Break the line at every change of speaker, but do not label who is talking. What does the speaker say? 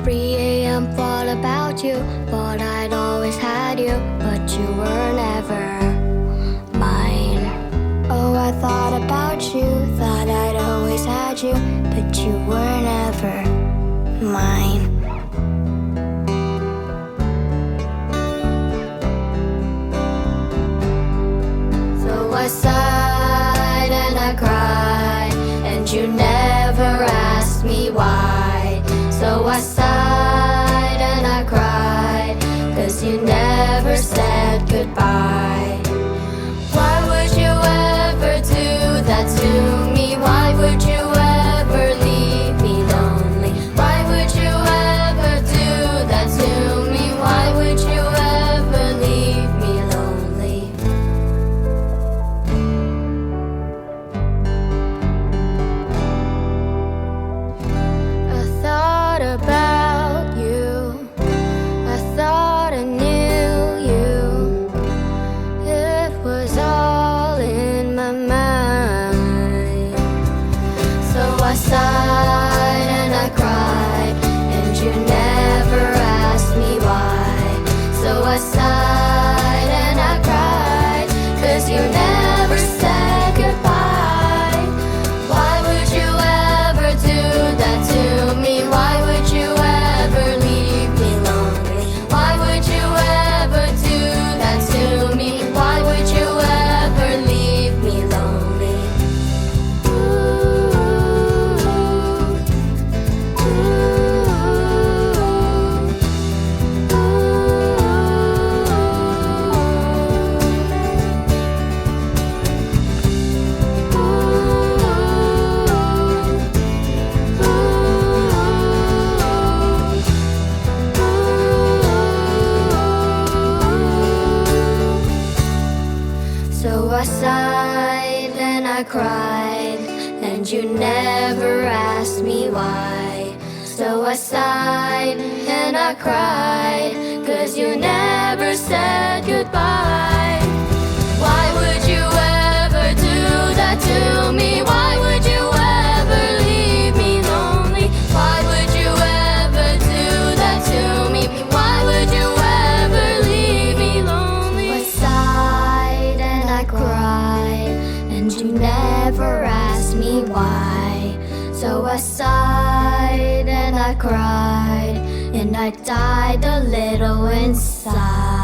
3 a.m. thought about you, thought I'd always had you, but you were never mine. Oh, I thought about you, thought I'd always had you, but you were never mine. So I sighed and I cried, and you never asked me why. So I sighed and I cried, 'cause you never said goodbye. Why would you ever do that to me? Why would you ever leave me lonely? Why would you ever do that to me? Why would you ever leave me lonely? I thought about you, I thought I knew you. It was all in my mind. So I sighed and I cried, and you never asked me why. So I sighed and I cried, 'cause you never said goodbye. Why would you ever do that to me? Why would you ever leave me lonely? Why would you ever do that to me? Why would you ever leave me lonely? So I sighed and I cried, and you never asked me why. So I sighed and I cried, 'cause you never said goodbye. Why would you ever do that to me? Why would you ever leave me lonely? Why would you ever do that to me? Why would you ever leave me lonely? I sighed and I cried, and you never asked me why. So I sighed and I cried, and I died a little inside.